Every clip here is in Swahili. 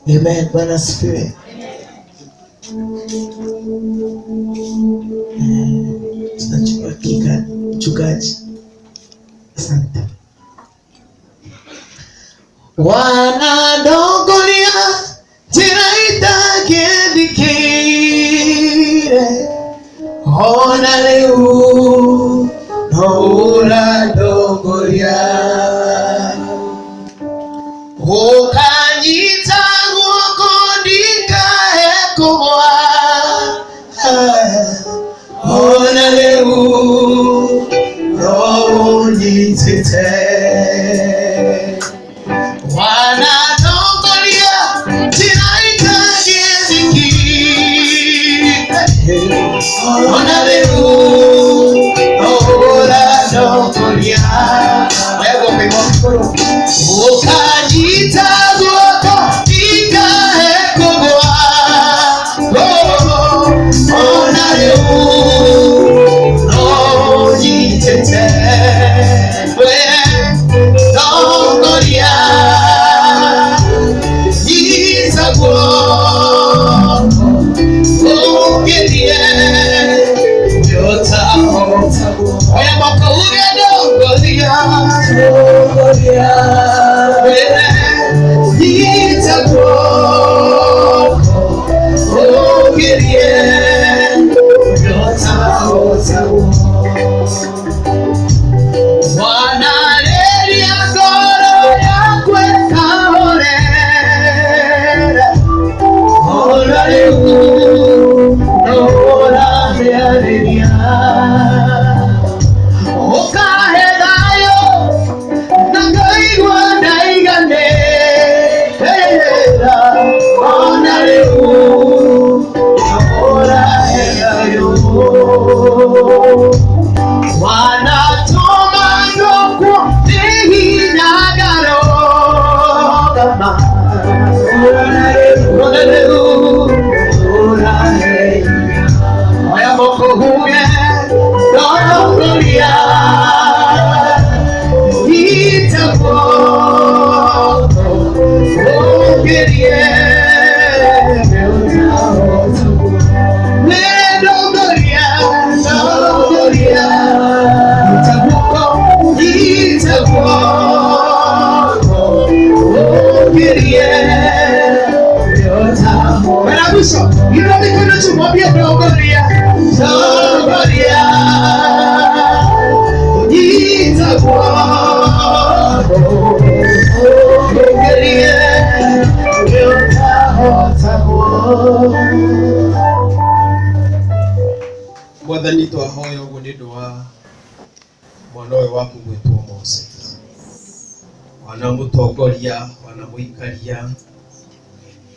Amen. Bwana asifiwe. Tunachukua kika mchungaji. Asante. Wanadongolia tiraita kedikire ona leo nora dongolia ukanyita ngokondika ekoa ona leo nonyitete wanadongolia tiraita kedikire ona leo nora dongolia wewe umekoro ukajita zoko ikaekoa ona leo nonyitete dongolia nitakuwa ungelie oya mwaka uge dongolia nitakuwa ungelie wanalelia goro yakwe kahorera ora leo ora mealelia okahedayo nangaigwa ndaiganera ona leo ora hedayo wanatoma ndoko tehinagaro ona leo oya moko huye dongolia itakuwa ungelie dongolia itakuwa ungelie Maravilloso. Y no me conoce muy bien, dongolia. Itakuwa ungelie Mwathani twahoya uguo ni ndu wa mwana uyu waku gwitwo Mose, wana mutongoria, wana muikaria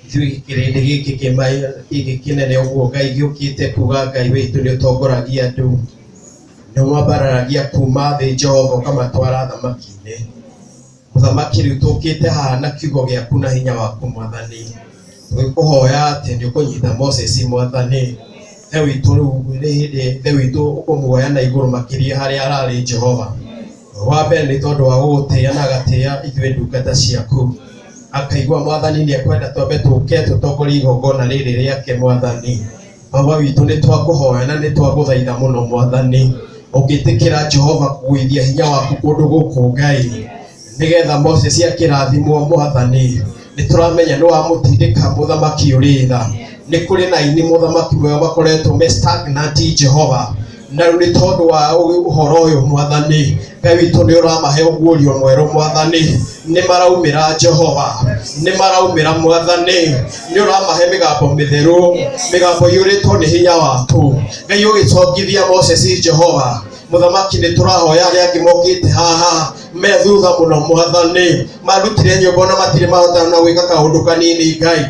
ithui kirindi giki kimai giki kinene uguo Ngai giukite kuga Ngai witu ni utongoragia andu ni wambararagia kuma thi Jehova kamatwara thamaki-ini muthamaki riu tukite haha na kiugo giaku na hinya waku Mwathani twikuhoya ati ni ukunyita Moses Mwathani the witu riu ni hindi the witu ukumuoya na iguru makiria haria arari Jehova wa mbere ni tondu wa gugutia na agatia ithui ndungata ciaku akaigua Mwathani ni ekwenda twambe tuke tutongorie igongona riri riake Mwathani Baba witu ni twakuhoya na ni twaguthaitha muno Mwathani ugitikira Jehova kugwithia hinya waku kundu guku Ngai nigetha Moses akirathimwo Mwathani ni turamenya ni wa mutindika muthamaki uritha ni kuri na ini muthamaki mwe bakoretwo me stagnant Jehova na ni tondu wa uhoro uyu Mwathani Ngai witu ni uramahe ugurio mweru Mwathani ni maraumira Jehova ni maraumira Mwathani ni uramahe migambo mitheru migambo yuritwo ni hinya waku Ngai ugicongithia Moses Jehova muthamaki ni turahoya aria angi mokite haha methutha muno Mwathani marutire nyombo na matire mahota na gwika kaundu kanini Ngai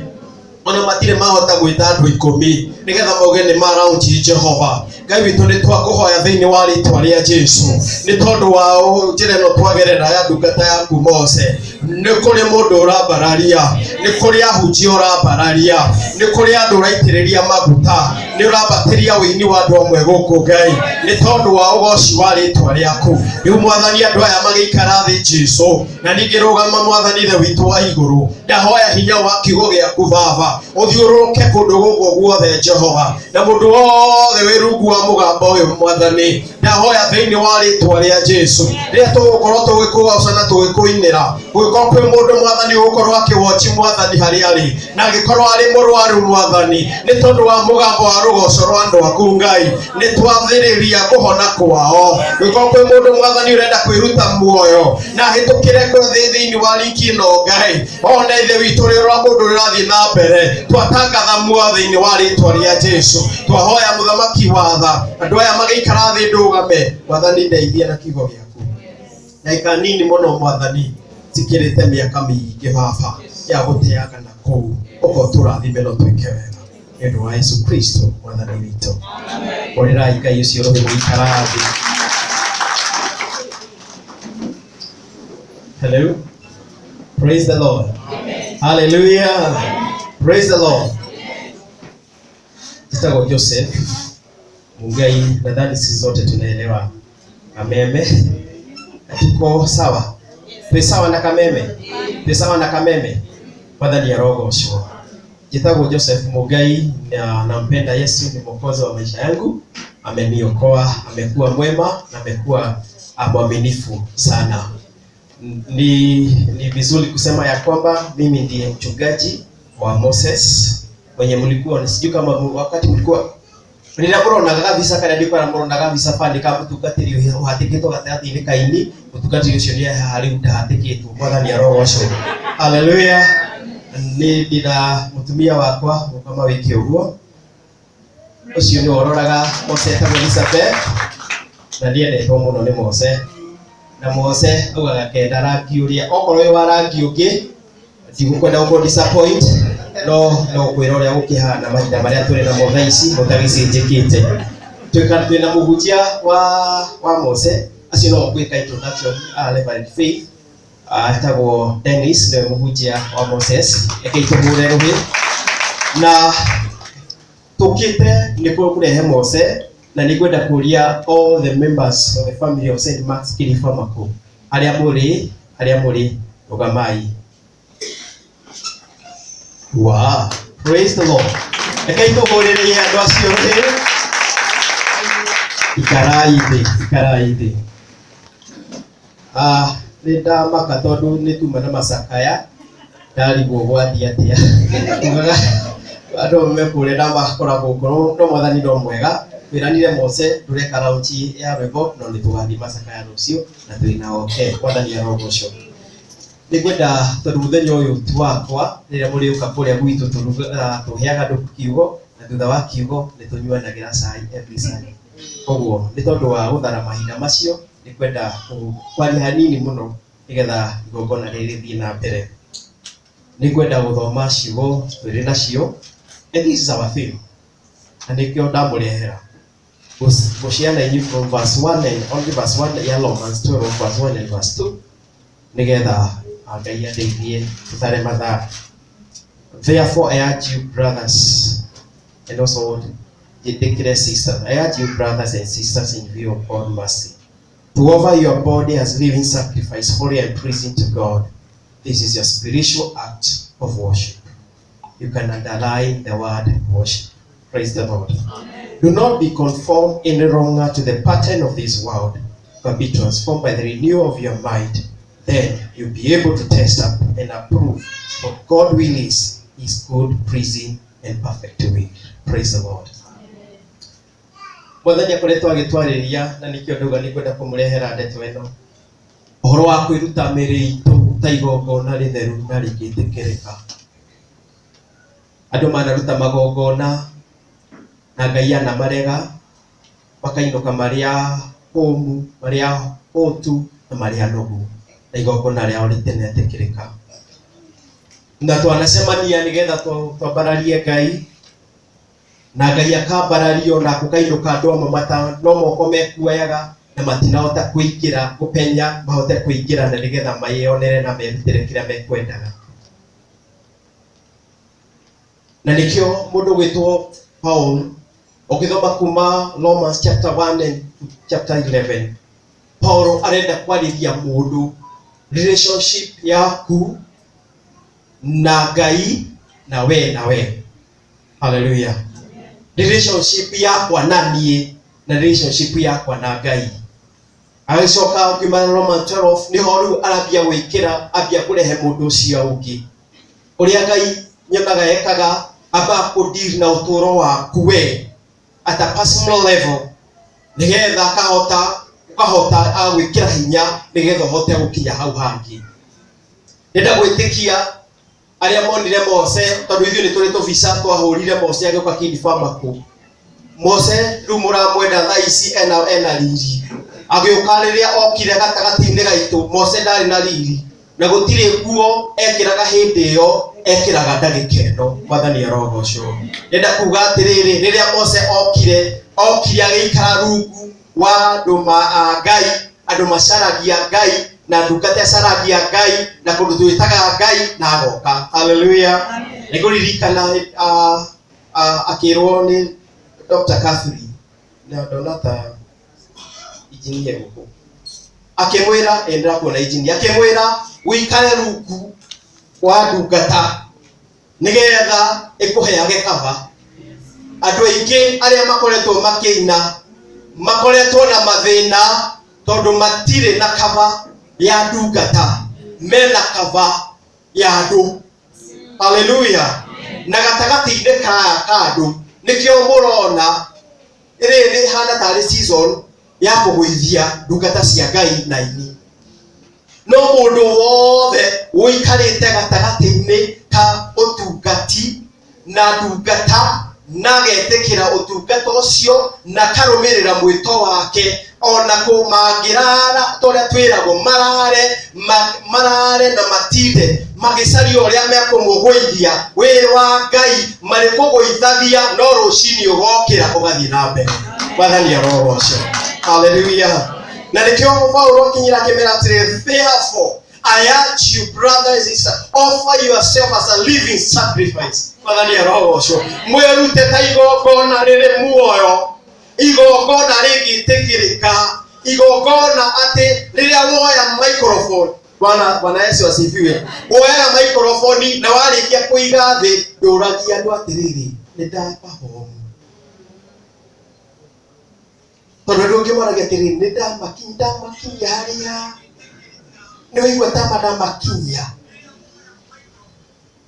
ona matire mahota gwita andu 10 nigetha mauge ni maraunji Jehova Ngai witu ni twakuhoya thiini wa ritwa ria Jesu ni tondu wa njira ino twagerera ya ndungata yaku Mose ni kuri mundu urambararia ni kuri ahunjia urambararia ni kuri andu uraitiriria maguta ni urabatiria wini wa andu amwe guku Ngai ni tondu wa ugoci wa ritwa riaku riu mwathani andu aya magikara thi Jesu na ningirugama mwathani the witu wa iguru ndahoya hinya wa kiugo giaku Baba uthiururuke kundu guku guothe Jehova na mundu wothe wirungu wa mugamba uyu mwathani ndahoya thiini wa ritwa ria Jesu ria tugukorwo tugikugoca na tugikuinira gugikorwo kwi mundu mwathani ugukorwo akiwochi mwathani hari ari na agikorwo ari murwaru mwathani ni tondu wa mugamba wa rugoco rwa andu aku Ngai ni twathiriria kuhona kwao gugikorwo kwi mundu mwathani urenda kwiruta muoyo na hitukire thiini wa riki no Ngai ona ithe witu rwa mundu rirathii na mbere twatangatha mwathani wa ritwa ria Jesu twahoya muthamaki watha andu aya magikara thi ndugame mwathani ndeithia na kiugo giaku na ikanini muno mwathani tikirite miaka miingi Baba ya guteaga na kuu uko turathime no twike wega ndu wa Yesu Kristo mwathani witu amen orirai Ngai ucio roho mwikara thi. Hello, praise the Lord. Amen. Hallelujah. Amen. Praise the Lord. Jitago Joseph Mungai, nadhani sisi zote tunaelewa Kameme. Tuko sawa? Tuko sawa na Kameme? Tuko sawa na Kameme? Padani ya roho sio. Jitago Joseph Mungai, na nampenda Yesu, ni mwokozi wa maisha yangu. Ameniokoa, amekuwa mwema na amekuwa mwaminifu sana. Ni vizuri kusema ya kwamba mimi ndiye mchungaji wa Moses mwenye mlikuwa nisijui kama wakati mlikuwa ninakorona kabisa kana ndiko na morona kabisa pande kama tukatirio hatikito gatati ni kaini tukatirio cio hari utahatikito mwathani ya roho wacio. Haleluya. Ni dina mutumia wakwa kama wiki uguo ucio ni ororaga Moses ta Elizabeth na ndiye ndetwo muno ni Moses na Mose ugaga kenda rangi uria okorwo wa rangi ungi ndigukwenda uko disappoint no kwira uria ukihana mahinda maria turi na mothaisi mutagicenjekite twina muhunjia wa Mose acio no gwika introduction Reverend Faith atagwo Dennis ni muhunjia wa Moses ekeitumure ruhi na tukite ni kurehe Mose na nikwenda kuria all the members of the family of St. Mark's Kilifa Mako aria muri rugamai. Wow, praise the Lord. Ekaito gorere andu acio ri ikarai thi nda maka tondu ni tuma na macakaya ndarigwo gwathi atia andu mekure na makora gukoro no mwathani ndo mwega wiranire Mose ndureka raunti ya rwimbo no nitugathi macakaya rucio na twina oke mwathani ya roho ucio nigwenda tondu muthenya uyu tu wakwa rire muri uka kuria gwitu tuheaga andu kiugo na thutha wa kiugo nitunyuanagira cai every Sunday koguo ni tondu wa guthara mahinda macio nikwenda kwari hanini muno nigetha igongona riri thii na mbere nikwenda guthoma ciugo twiri nacio and this is our theme and nikio ndamurehera gushiana inyu from verse 1 and only verse 1 ya Romans 12 verse 1 and verse 2 nigetha Ngai adeithie tutare mathaa. Therefore I urge you brothers and also dedicated sisters, I urge you brothers and sisters in view of God's mercy to offer your body as living sacrifice, holy and pleasing to God. This is your spiritual act of worship. You can underline the word worship. Praise the Lord. Amen. Do not be conformed any longer to the pattern of this world, but be transformed by the renewal of your mind. Then you'll be able to test up and approve what God will is good, pleasing, and perfect will. Praise the Lord. Mwathani akoretwo agitwariria na nikio nduga nikwenda kumurehera ndeto eno uhoro wa kwiruta miri itu ta igongona ritheru na rigitikirika. Andu manaruta magongona na Ngai ana marega makainuka maria homu maria hotu na maria nogu na igongona riao ritenetikirika. Na twanacemania nigetha twambararie Ngai na Ngai akambarario na kukainuka andu amwe mata no moko mekuoyaga na matinahota kuingira kupenya mahote kuingira na nigetha maionere na merutire kiria mekwendaga. Na nikio mundu gwitwo Paul Ukithoma kuma Romans chapter 1 and chapter 11, Paulo arenda kwariria mundu relationship yaku na Ngai na we. Hallelujah. Relationship yakwa na nie na relationship yakwa na Ngai. Agicoka kuma Romans 12 ni horu arabia gwikira abia kurehe mundu cio ungi uria Ngai nyonaga ekaga aba kudir na uturo waku we at a personal level, nigetha ukahota agwikira hinya nigetha hote gukinya hau hangi. Nenda gwitikia aria monire Mose tondu ithuĩ nĩ tũrĩ tũbica twahũrire Mose agĩũka kĩndibama kũ. Mose rĩu mũramwenda thaa ici ena riri, agĩũka rĩrĩa okire gatagatĩ-inĩ gaitũ Mose ndarĩ na riri na gũtirĩ nguo ekĩraga hĩndĩ ĩyo, ekĩraga ndagĩka ĩno. Mwathani arogocwo. Nenda kuga atĩrĩrĩ, rĩrĩa Mose okire agĩikara rungu wa andũ Ngai, andũ macaragia Ngai na ndungata acaragia Ngai na kũndũ twĩtaga Ngai na agoka. Hallelujah. Nĩngũririkana akĩrwo nĩ Dr. Catherine na Donata injinia gũkũ, akĩmwĩra endera kuona injinia, akĩmwĩra wĩikare rungu wa ndungata nigetha ĩkũheage kaba. Andũ aingĩ arĩa makoretwo makĩina makoretwo na mathĩna tondũ matirĩ na kaba ya ndungata, mena kaba ya andũ. Hallelujah. Na gatagatĩ-inĩ ka andũ nĩkĩo mũrona ĩrĩ nĩ hana tarĩ season ya kũgũithia ndungata cia Ngai na ini. No mũndũ wothe ũikarĩte gatagatĩ-inĩ ka ũtungati na ndungata na getĩkĩra ũtungata ũcio na karũmĩrĩra mwĩto wake, ona kũmangĩrara tũrĩa twĩragwo marare na matinde magĩcaria ũrĩa mekũmũgũithia wĩ wa Ngai, marĩkũgũithagia no rũcinĩ ũgokĩra ũgathiĩ na mbere. Mwathani arogocwo. Hallelujah. Na nĩkĩo Paulo akinyĩra akĩmera atĩrĩ, therefore I urge you, brothers and sisters, offer yourself as a living sacrifice. Mwathani arogocwo. Mwĩrute ta igongona rĩrĩ muoyo, igongona rĩngĩtĩkĩrĩka, igongona atĩ rĩrĩa woya microphone, Bwana Yesu asifiwe, woya microphone na warĩkia kũiga thĩ ndũragia andũ atĩrĩrĩ, nĩ ndamba homu. Tondũ ndũngĩmoragia atĩrĩrĩ, nĩ ndamakinyia harĩa nĩ wĩigua ta ndamakinyia.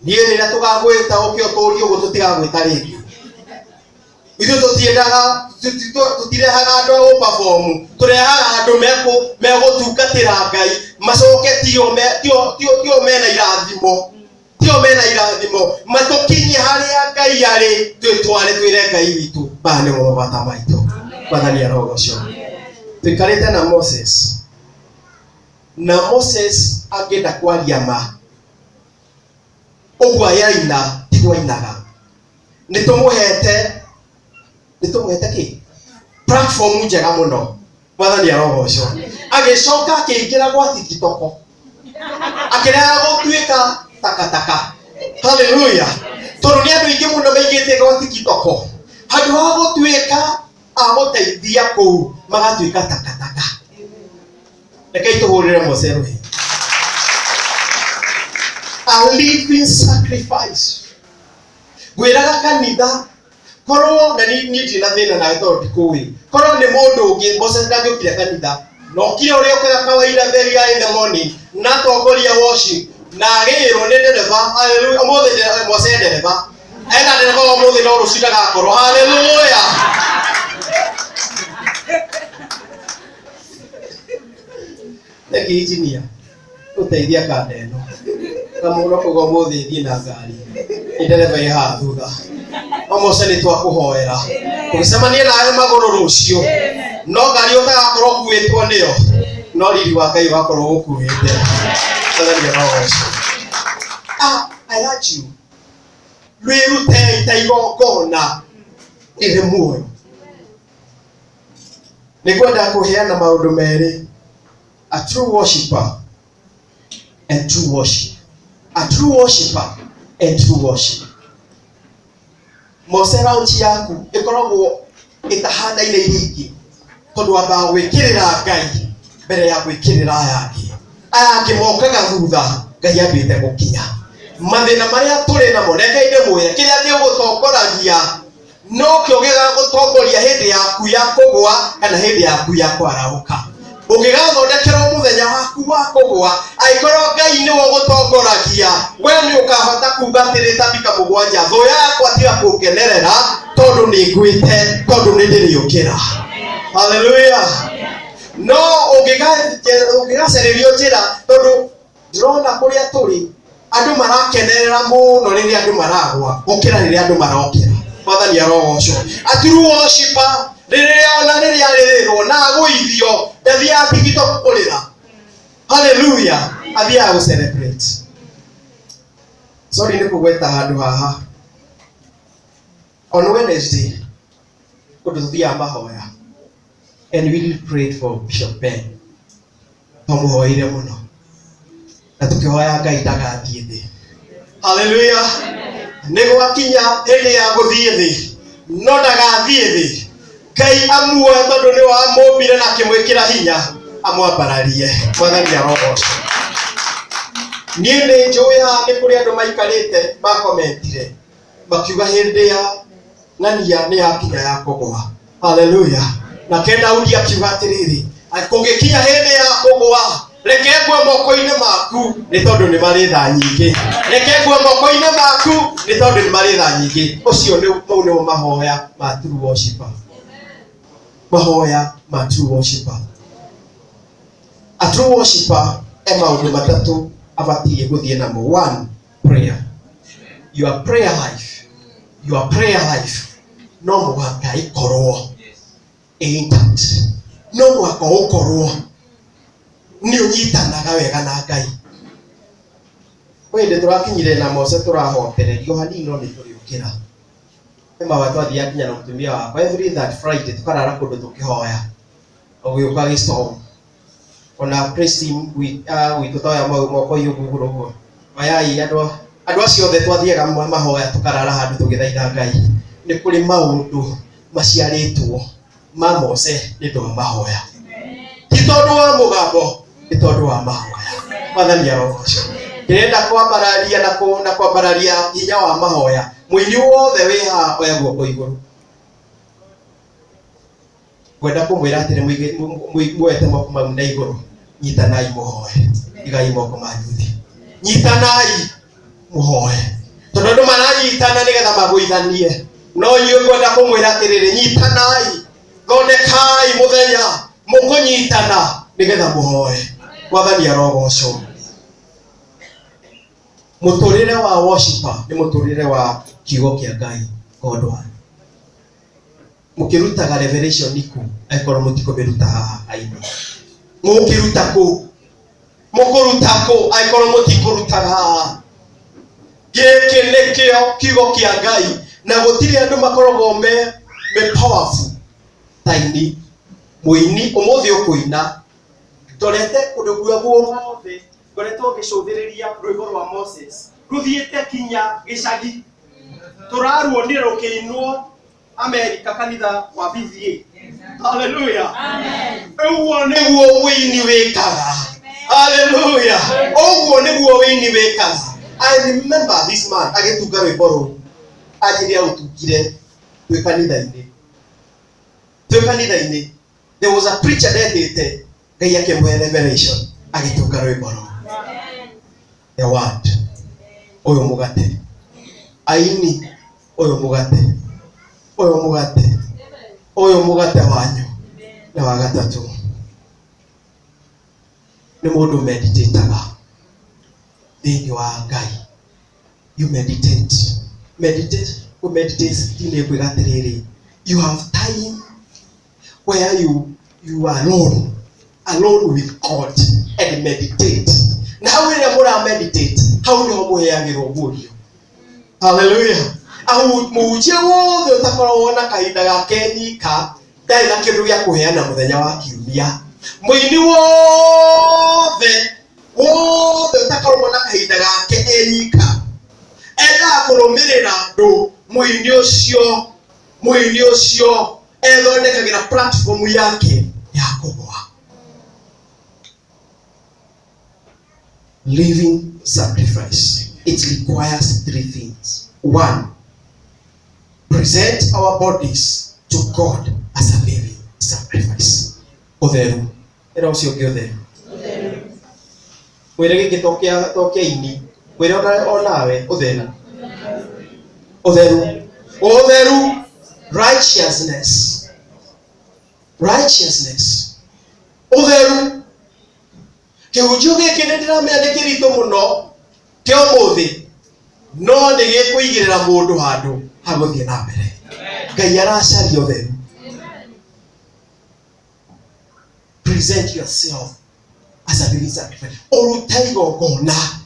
Niĩ rĩrĩa tũgagwĩta ũkĩ ũtũũrio ũguo tũtigagwĩta rĩngĩ. Ithuĩ tũtirehaga andũ a gũperform, tũrehaga andũ megũtungatĩra Ngai, macoke tio mena irathimo, matũkinyie harĩa Ngai arĩ, twĩtware twĩre Ngai witũ maya nĩmo mabata maitũ. Mwathani arogocwo. Tũikarĩte na Moses, na Moses angĩenda kwaria ma ũguo yaina tigwo ainaga. Nĩtũmũhete kĩ platform njega mũno. Mwathani arogocwo. Agĩcoka akĩingĩra gwa TikTok, akĩrega gũtuĩka takataka. Hallelujah. Tondũ nĩ andũ aingĩ mũno maigĩte gwa TikTok, handũ ha gũtuĩka agũteithia kũu magatuĩka takataka. Rekei tũhũrĩre Mose rũhĩ. A living sacrifice. Gwĩraga kanitha korwo na niĩ ndina thĩna nawe tondũ ndikũĩ, korwo nĩ mũndũ ũngĩ Mose ndangĩũkire kanitha no kire ũrĩa ũkaga kawaida very early in the morning na tongoria worship na agĩrwo nĩ ndereba. Hallelujah. Ũmũthĩ Mose ndereba ena ndereba ũmũthĩ no rũciũ ndagakorwo. Hallelujah. Nĩkĩ injinia ũteithia kanda ĩno kamũno kũgwa mũthĩ thiĩ na ngari ndereba ĩ haha thutha. Mose nĩ twakũhoera tũgĩcemania nawe magũrũ rũciũ, no ngari ũtagakorwo kuĩtwo nĩyo, no riri wa Ngai wakorwo gũkuĩte. I urge you, wĩrute ta igongona rĩrĩ muoyo. Nĩngwenda kũheana maũndũ merĩ: a true worshipper and true worship. A true worshipper and true worship. Mose launch yaku ikoragwo itahana ile hiki tondu amba gwikirira Ngai mbere ya gwikirira ayaki ayaki mokaga thutha Ngai ambite gukinya mathina maria turi namo reke mwire kiria gigutongoragia no kio gigagutongoria hindi yaku ya kugwa kana hindi yaku ya kwarahuka ungigathondekerwo muthenya waku wa kugwa aikorwo Ngai ni wo gutongoragia we ni ukahota kuga atirita bika mugwanja tho yakwa tiga kungenerera tondu ni ngwite tondu ni ndiriukira. Hallelujah. No ungigacererio njira tondu ndirona kuria turi andu marakenerera muno riria andu maragwa gukira riria andu marokira. Mwathani arogocwo. A true worshiper riria ona riria ririrwo na guithio ndathia tigito kukurira. Hallelujah. Athia go celebrate. Sorry ni kugweta handu haha. On Wednesday kututhia mahoya and we prayed for Bishop Ben. Tumuhoire muno. Na tukihoya Ngai ndagathie thi. Hallelujah. Nego akinya hindi ya guthie thi no ndagathie thi. Ngai amuoe tondu ni wa mumbire na kimwikira hinya amwambararie. Mwathani arogocwo. Nie ni njoya ni kuri andu maikarite makomentire makiuga hindi ya ng'ania ni yakinya ya kugwa. Hallelujah. Na kenda udi akiuga atiriri kungikinya hindi ya kugwa reke ngwe moko-ini maku ni tondu ni mari tha nyingi. Reke ngwe moko-ini maku ni tondu ni mari tha nyingi. Ucio ni mau mahoya ma true worshiper. Mahoya ma true worshiper. A true worshiper maundu matatu abatie guthie namo. 1, prayer. Your prayer life no mwaka ikorwo intact. No mwaka ukorwo ni unyitanaga wega na Ngai. Wende turakinyire na Mose turahotererio hanino ni turiukira. Ema watu athia kinya na mutumia wakwa every that Friday tukarara kundu tukihoya. Ogiuka gistorm. Ona praise team we tutoya moko yuguru go. Ayai andu acio othe twathiaga mahoya tukarara handu tugithaitha Ngai. Ni kuri maundu maciaritwo ma Mose ni ndo mahoya. Ti tondu wa mugambo ni tondu wa mahoya. Mwathani arogocwo. Ndĩrenda kwambararia na kwambararia hinya wa mahoya. Mwini wothe wiha oya guoko iguru. Gwenda kumwira atire mwete moko mau na iguru. Nyitanai muhoe. Igai moko manyu thi. Nyitanai muhoe. Tondu andu maranyitana nigetha magwithanie. No inyuĩ ngwenda kumwira atiriri nyitanai. Thondekai muthenya mukunyitana nigetha muhoe. Mwathani arogocwo. Muturire wa worshiper ni muturire wa kiugo kia Ngai Godwa. Mukirutaga revelation niku aikoro mutiko beruta haha aini. Mukiruta ku aikoro mutiko rutaga haha. Giki nikio kiugo kia Ngai na gutiri andu makorogo me powerful taini muini umuthi ukuina torete kundu guo mothe ngoretwo gicuthiriria rwimbo rwa Moses ruthiete kinya gicagi turaruo ni rukiinwo America kanitha wa BVA. Hallelujah. Amen. Uguo niguo wini wikaga. Hallelujah. Uguo niguo wini wikaga. I remember this man agetuga rwimbo ru ajiria utugire twi kanitha-ini. There was a preacher that did Ngai akimwe revelation agituga rwimbo ru. The word oyo mugate aini oyo mugate wanyu na wagatatu ni mundu meditaga thini wa Ngai. You meditate tine kwigatiriri. You have time where you are alone with God and meditate. Na how will you meditate? How do you muheagirwo gurio? Hallelujah. Au muje wothe utakorwo kahinda gake nika ndari na kindu gya kuheana muthenya wa kiumia. Muini wothe utakorwo kahinda gake enyika. Enda kurumirira ndu muini ucio ethondekagira platform yake ya kugwa. Living sacrifice, it requires 3 things. 1, present our bodies to God as a living sacrifice. Utheru era ucio ngi utheru wire gitokea ini wire onawe utheru righteousness utheru kiujo giki ndiramenya kirito muno kio muthi no ndigikuigirira mundu handu haguthie na mbere. Ngai aracaria utheru. Present yourself as a living sacrifice. Orutaigo gona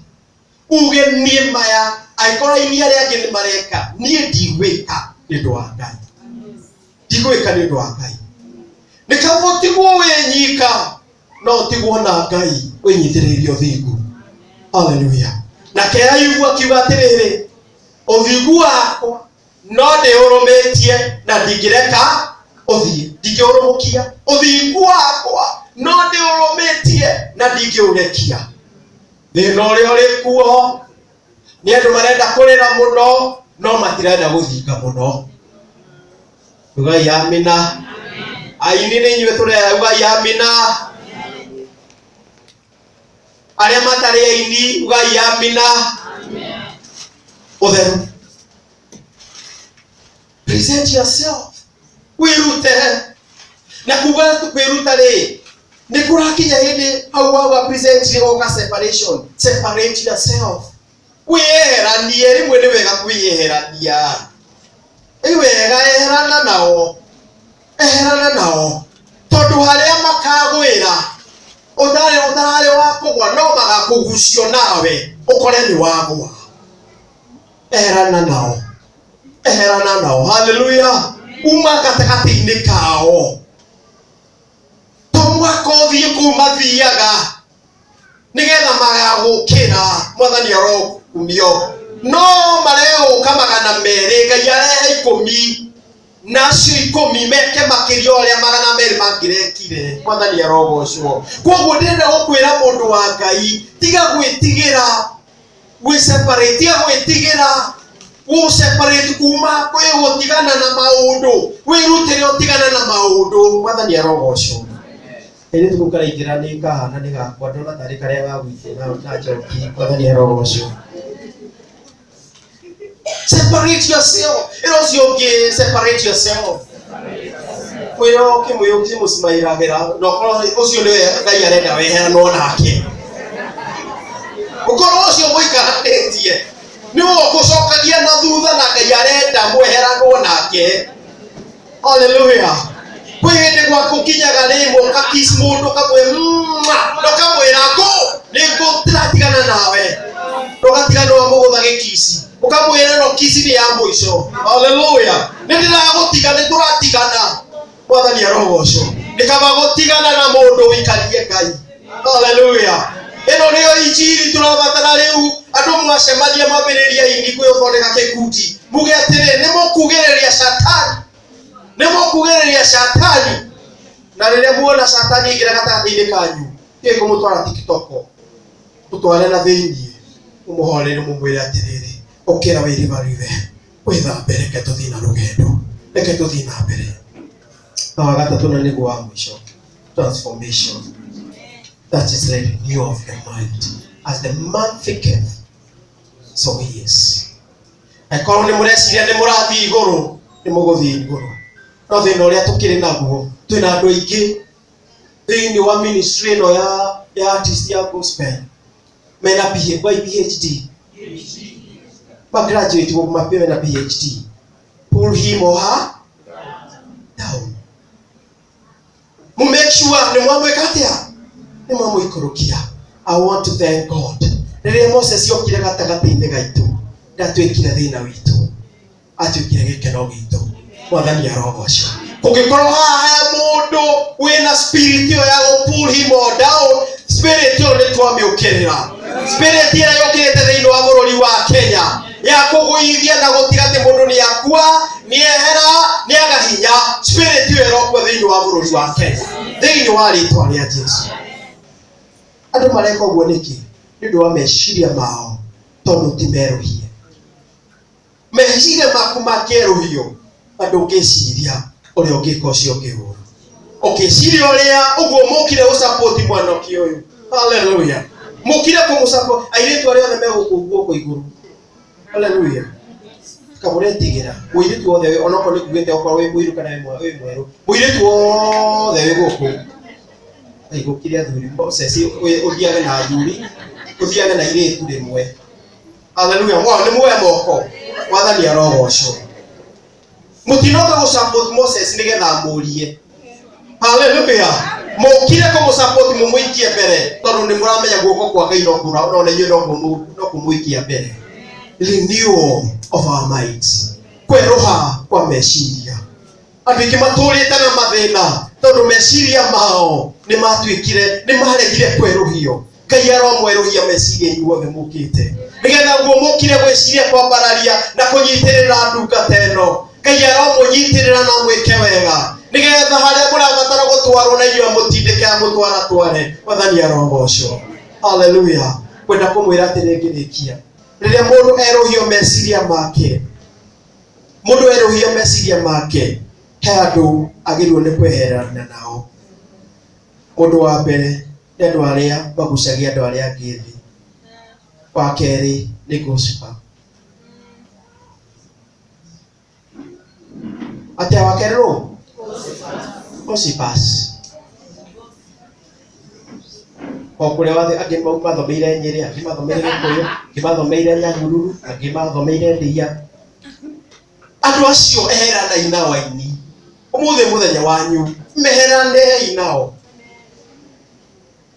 uge nie maya aikora inia yake ni mareka nie digweka nindo wa Ngai. Digweka nindo wa Ngai. Nikamutigwo wenyika no tigwo na Ngai wenyitiririo thingu. Hallelujah. Na kaya yugwa kiuga atiriri uthingu wakwa no ndiurumitie na ndingireka uthie ndingiurumukia uthingu wakwa no ndiurumitie na ndingiurekia. Thina uria uri kuo ni andu marenda kurira muno no matirenda guthinga muno. Ugai amina. Aini ni inywe turera ugai amina. Aria matari aini ugai amina. Utheru. Present yourself. Wirute na kuga tukwiruta ri ni kurakinya hindi au wa present oka separation. Separate yourself. Wiheranie rimwe ni wega kwiherania. Iwega eherana nao tondu haria makagwira utare wa kugwa no magakugucio nawe ukore ni wagwa. Eherana nao. Hallelujah. Uma katakati-ini kao tomwako thie kuma thiaga nigetha magagukira mwathani arokumio no mareo kamagana mere Ngai arehe 10 nacio 10 meke makiria uria magana mere mangirekire mwathani arogocwo. Koguo ndenda gukwira mundu wa Ngai tiga gwitigira separate gwitigira separate kuma kwe utigana na maundu wirutire utigana na maundu mwathani arogocwo. Ere tukukara igira ni kahana ni gakwa ndona tari karia gagwite na njoki mwathani arogocwo. Separate yourself. Separate yourself. Kwiro kimuyo kimusimairagira no koro ucio ni Ngai arenda wehera no nake ukoro ucio muikaranĩtie ni ũgũcokagia na thutha na Ngai arenda mweheranwo nake. Hallelujah. Kwĩ hĩndĩ gwaku kinyaga rĩmwe ũkakiss mũndũ kamwe ndokamwĩra nĩngũtigana nawe ndũgatigana wa mũgũtha gĩkisi ũkamwĩra no kisi nĩ ya mũico. Hallelujah. Nĩndĩragũtiga nĩtũratigana mwathani arogocwo. Ndikaba gũtigana na mũndũ wĩikarie Ngai. Hallelujah. Eno nĩyo injiri tũrabatara rĩu andũ mwacemania mambĩrĩria-inĩ kwĩũthondeka gĩkundi muge atĩrĩ nĩmũkugĩrĩria Satani na rĩrĩa muona Satani aingĩra gatagatĩ-inĩ kanyu kĩngũmũtwara TikTok mũtware na thĩinĩ mũmũhorere mũmwĩre atĩrĩrĩ ũkĩra wĩribaribe wĩthambe reke tũthiĩ na rũgendo reke tũthiĩ na mbere. Na wa gatatũ na nĩguo wa mũico transformation. That is the renewal of the mind. As the man thinketh, so he is. Aikoro ni mureciria ni murathi iguru ni muguthii iguru. No thina uria tukiri naguo twina andu aingi thiini wa ministry no ya artist ya gospel mena PhD graduate wo mapewe na PhD. Pull him or her down. Mu make sure ni mwamweka atia ni mwamwikorokia. I want to thank God. Rĩrĩa Moses yokire gatagati-inĩ gaitũ ndatwĩkire thĩna witũ atwĩkire gĩkeno gitũ mwathani arogocwo. Kũngĩkorwo haha mũndũ wĩna spirit ya pull him or down, spirit ĩyo nĩ twamĩũkĩrĩra. Spirit ĩrĩa yũkĩrĩte thĩinĩ wa bũrũri wa Kenya ya kũgũithia na gũtiga atĩ mũndũ nĩ akua nĩ ehera nĩ agahinya. Spirit bũrũri wa Kenya thĩinĩ wa rĩĩtwa rĩa Jesũ. Andũ mareka ũguo nĩkĩ? Nĩ ũndũ wa meciria mao, tondũ ti merũhie. Meciria maku makĩerũhio, andũ ũngĩciria ũrĩa ũngĩka ũcio ũngĩhũra. Ũkĩciria ũrĩa ũguo mũkire gũsupport mwanake ũyũ. Hallelujah. Mũkire kũmũsupport airĩtu arĩa othe megũkũ igũrũ. Hallelujah. Kamuretigĩra mũirĩtu wothe onokorwo nĩ kugĩte okorwo wĩ mũirũ kana wĩ mwerũ, mũirĩtu wothe wĩ gũkũ aigũkire athuri Moses ũthiage na athuri ũthiage na airĩtu rĩmwe. Hallelujah. Wao nĩ muoya moko Mwathani arogocwo. Mũtinoka gũsupport Moses nĩgetha mũrie. Hallelujah. Mũkire kũmũsupport mũmũikie mbere tondũ nĩ mũramenya guoko kwa Ngai no kũra na inyuĩ no kũmũikia mbere. Renewal of our minds. Kweroha kwa meciria. Andũ aingĩ matũrĩte na mathĩna tondũ meciria mao nĩ matuĩkire nĩ maregire kwerohio. Ngai aromwerũhia meciria inyuothe mũkĩte nĩgetha guo mũkire gwĩciria kwambararia na kũnyitĩrĩra ndungata ĩno. Ngai aromũnyitĩrĩra na mwĩke wega nĩgetha harĩa mũrabatara gũtwarwo na inyuĩ mũtindĩke amũtwara tware. Mwathani arogocwo. Hallelujah. Kwenda kũmwĩra atĩ nĩngĩrĩkia. Rĩrĩa mũndũ erũhio meciria make, mũndũ erũhio meciria make, he andũ agĩrĩirwo nĩ kweherana nao. Mũndũ wa mbere nĩ andũ arĩa magucagia andũ arĩa angĩ thĩ. Wa kerĩ nĩ gospel. Atĩa wa kerĩ rũ? Gospels. Okũrĩa wathe angĩ mathomeire Nyeri, angĩ mathomeire Gĩkũyũ, angĩ mathomeire Nyahururu, angĩ mathomeire Ndia. Andũ acio eheranai nao aini. Ũmũthĩ mũthenya wanyu meheranei nao.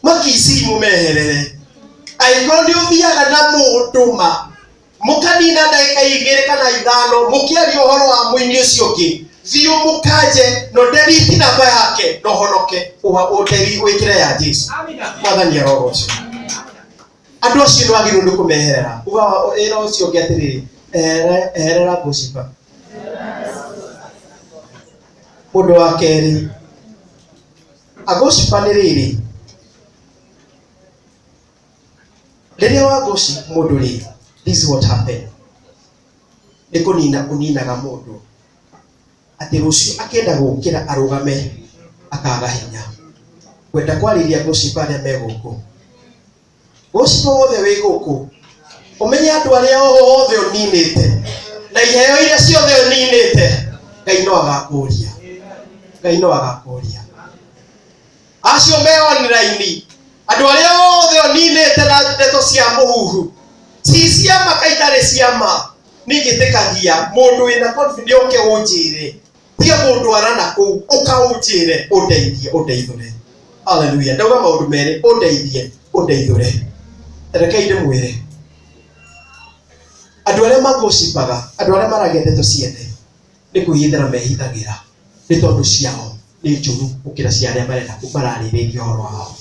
Makisi mũmeherere. Angĩkorwo nĩ ũthiaga na mũndũ ma mũkanina ndagĩka 2 kana 5 mũkĩaria ũhoro wa mũini ũcio ũngĩ, thiĩ mũkanje no delete namba yake no honoke ũteri wĩkĩre ya Jesũ. Mwathani arogocwo. Andũ acio nĩ wagĩrĩirwo nĩ kũmeherera. Uga ĩra ũcio ũngĩ atĩrĩrĩ, eherera gũciba. Mũndũ wa kerĩ agũciba nĩ rĩrĩ, rĩrĩa wagũci mũndũ rĩ, this is what happened. Nĩ kũninaga mũndũ atĩ rũciũ akĩenda gũkĩra arũgame akaga hinya. Kwenda kwarĩria gũciba arĩa me gũkũ. Gũciba wothe wĩ gũkũ, ũmenye andũ arĩa othe ũninĩte na iheo iria ciothe ũninĩte, Ngai no agakũria. Ngai no agakũria. Acio me online, andũ arĩa othe ũninĩte na ndeto cia mũhuhu, ci ciama kaitarĩ ciama, nĩngĩtĩkagia mũndũ wĩna confidence oke ũnjĩre. Tia mũndũ arana kũu ũkaũnjĩre ũndeithũre. Hallelujah. Ndauga maũndũ merĩ, ũndeithũre. Rekei ndĩmwĩre, andũ arĩa magũcibaga, andũ arĩa maragia ndeto ciene, nĩ kwĩhithĩra mehithagĩra nĩ tondũ ciao nĩ njũru gũkĩra cia arĩa mararĩrĩria ũhoro wao.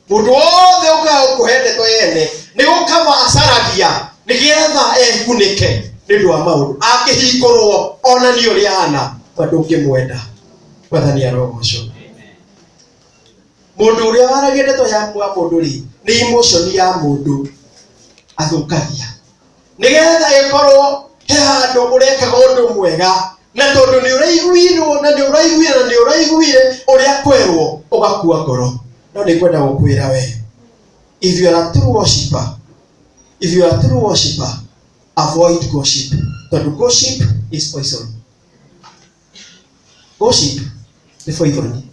Mũndũ wothe ũkaga gũkũhe ndeto yene nĩ gũkaba acaragia nĩgetha ekunĩke nĩ ũndũ wa maũndũ akĩhingũrwo ona nĩ ũrĩa hana ndũngĩmwenda. Mwathani arogocwo. Mũndũ ũrĩa waragia ndeto ya mũndũ rĩ, nĩ emotion ya mũndũ athũkagia nĩgetha ĩkorwo he handũ ũrekaga ũndũ mwega na tondũ nĩ ũraiguirwo na nĩ ũraiguire ũrĩa kwerwo ũgakua ngoro. No nĩ kwenda gũkwĩra we, if you are a true worshiper, avoid gossip. Tondũ gossip is poison. Gossip ni poison.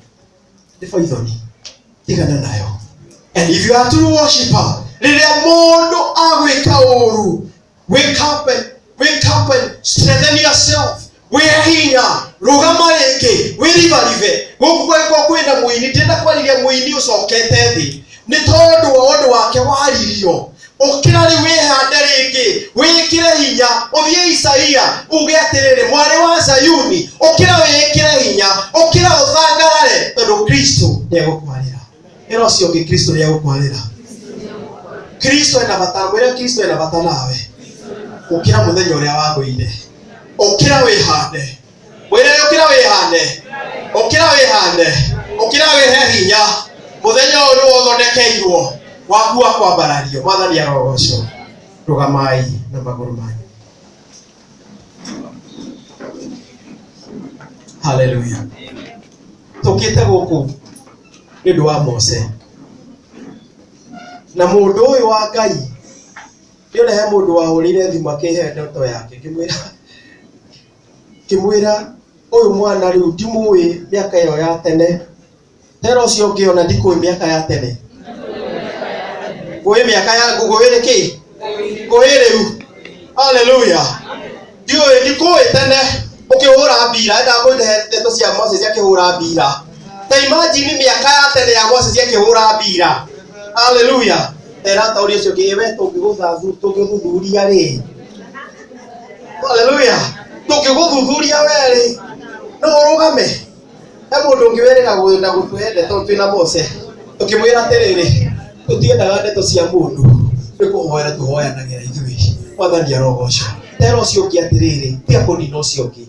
Tigana nayo. And if you are a true worshiper, rĩrĩa mũndũ agwĩka ũru, wake up and strengthen yourself. Wehinya, rũgama rĩngĩ, wĩribaribe. Gũkũ kwĩna mũini, ndĩrenda kwarĩria mũini ũcokete thĩ. Nĩ tondũ wa ũndũ wake waririo. Ũkĩra rĩu wĩhande rĩngĩ, wĩkĩre hinya, ũthiĩ Isaia, uge atĩrĩrĩ, mwarĩ wa Zayuni, ũkĩra wĩkĩre hinya, ũkĩra ũthangarare, tondũ Kristo nĩegũkwarĩra. Ĩra ũcio ũngĩ, Kristo nĩegũkwarĩra. Kristo ena bata, mwĩre Kristo ena bata nawe. Ũkĩra mũthenya ũrĩa wagũire. Ũkĩra wĩhande. Mwĩre ũkĩra wĩhande. ukira wihande ukira wihe hinya muthenya uyu ni wothondekeirwo wakua kwambarario. Mwathani arogocwo. Rugamai na maguru manyu. Hallelujah. Tukite guku ni ndu wa Mose na mundu uyu wa Ngai yone he mundu wahurire thimu akihe ndoto yake kimwira uyu mwana riu ndimui miaka iyo ya tene tero ucio ngiona ndikui miaka ya tene ngui miaka ya ngugwire ki ngui riu. Hallelujah. Ndikui tene ukihura mbira nda mwende ndeto cia Moses akihura mbira. Ta imagine miaka ya tene ya Moses akihura mbira. Hallelujah. Era tauri ucio kiwe tungiguthuthuria ri. Hallelujah. Tungiguthuthuria weri no urugame he mundu ngiwerera gwina gutwende to twina Mose tukimwira atiriri tutiendaga ndeto cia mundu nikuhoera tuhoyanagira ithui. Mwathani arogocwo. Tero ucio ngi atiriri tia kunina ucio ngi